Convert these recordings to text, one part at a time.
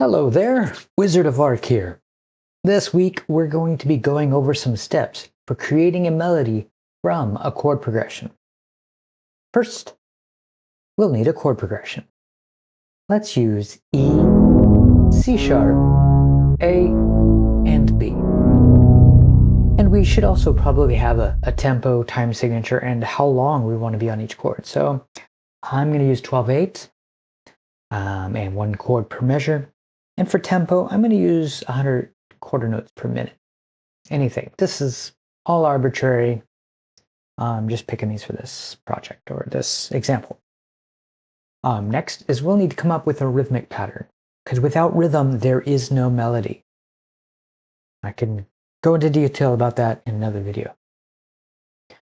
Hello there, Wizard of Arc here. This week we're going to be going over some steps for creating a melody from a chord progression. First, we'll need a chord progression. Let's use E, C sharp, A, and B. And we should also probably have a tempo, time signature, and how long we want to be on each chord. So I'm going to use 12/8 and one chord per measure. And for tempo, I'm going to use 100 quarter notes per minute. Anything. This is all arbitrary. I'm just picking these for this project or this example. Next is we'll need to come up with a rhythmic pattern, because without rhythm, there is no melody. I can go into detail about that in another video.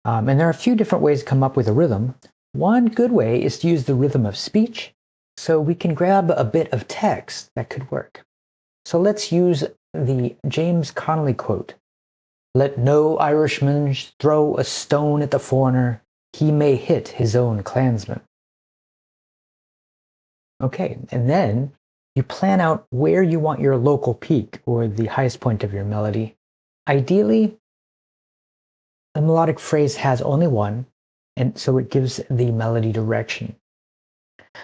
And there are a few different ways to come up with a rhythm. One good way is to use the rhythm of speech. So we can grab a bit of text that could work. So let's use the James Connolly quote. "Let no Irishman throw a stone at the foreigner, he may hit his own clansman." Okay, and then you plan out where you want your local peak or the highest point of your melody. Ideally, the melodic phrase has only one, and so it gives the melody direction.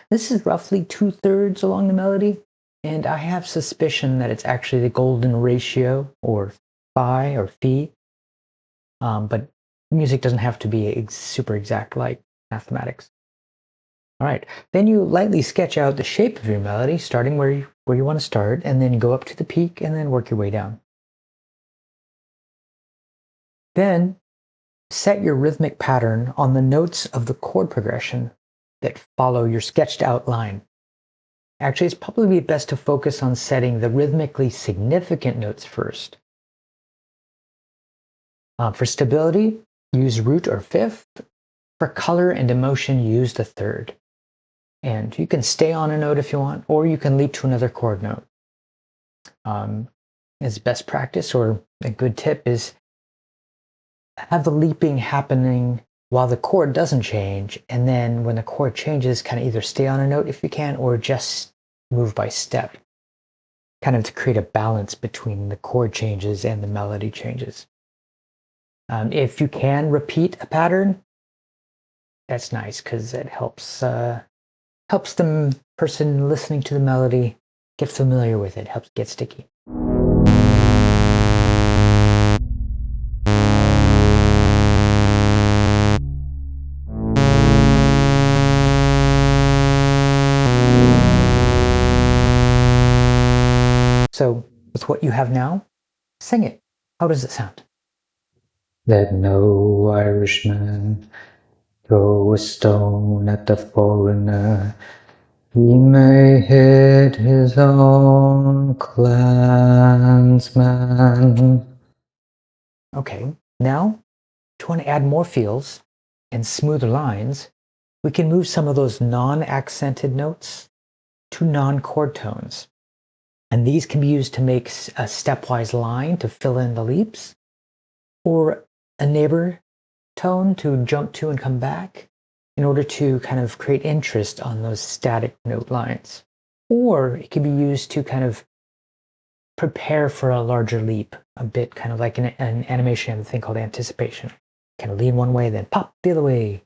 This is roughly 2/3 along the melody, and I have suspicion that it's actually the golden ratio, or phi or phi. But music doesn't have to be super exact like mathematics. All right, then you lightly sketch out the shape of your melody, starting where you want to start, and then go up to the peak, and then work your way down. Then set your rhythmic pattern on the notes of the chord progression that follow your sketched out line. Actually, it's probably best to focus on setting the rhythmically significant notes first. For stability, use root or fifth. For color and emotion, use the third. And you can stay on a note if you want, or you can leap to another chord note. As best practice, or a good tip, is have the leaping happening while the chord doesn't change, and then when the chord changes, kind of either stay on a note if you can, or just move by step, kind of to create a balance between the chord changes and the melody changes. If you can repeat a pattern, that's nice, because it helps the person listening to the melody get familiar with it, helps get sticky. So, with what you have now, sing it. How does it sound? Let no Irishman throw a stone at the foreigner, he may hit his own clansman. Okay, now, if you want to add more feels and smoother lines, we can move some of those non-accented notes to non-chord tones. And these can be used to make a stepwise line to fill in the leaps, or a neighbor tone to jump to and come back in order to kind of create interest on those static note lines. Or it can be used to kind of prepare for a larger leap, a bit kind of like an animation, I have a thing called anticipation. Kind of lean one way, then pop the other way.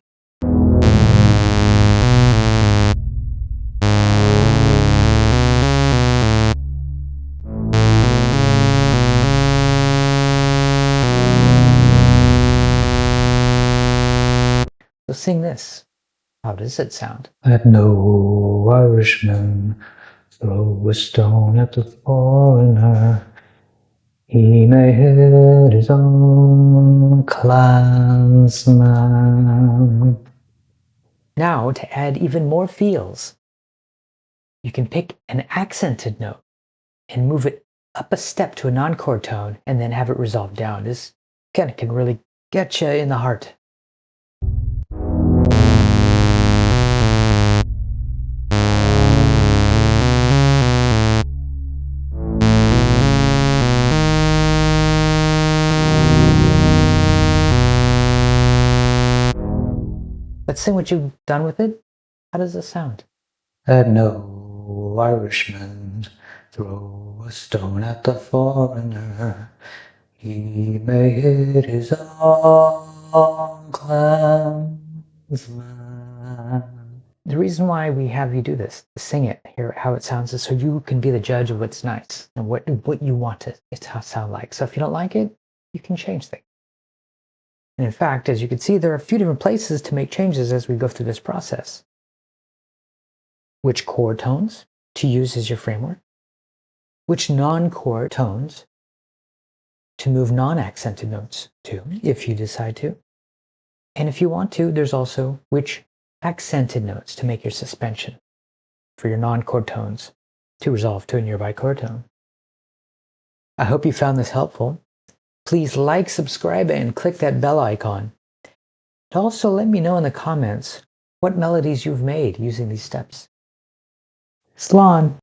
So sing this. How does it sound? Let no Irishman throw a stone at the foreigner, he may hit his own clansman. Now, to add even more feels, you can pick an accented note and move it up a step to a non-chord tone, and then have it resolve down. This kind of can really get you in the heart. Let's sing what you've done with it. How does it sound? Let no Irishman Throw a stone at the foreigner, he may hit his own clansman. The reason why we have you do this, sing it, hear how it sounds, is so you can be the judge of what's nice and what you want it to sound like. So if you don't like it, you can change things. And in fact, as you can see, there are a few different places to make changes as we go through this process. Which chord tones to use as your framework, which non-chord tones to move non-accented notes to, if you decide to. And if you want to, there's also which accented notes to make your suspension for your non-chord tones to resolve to a nearby chord tone. I hope you found this helpful. Please like, subscribe, and click that bell icon. And also let me know in the comments what melodies you've made using these steps. Slán!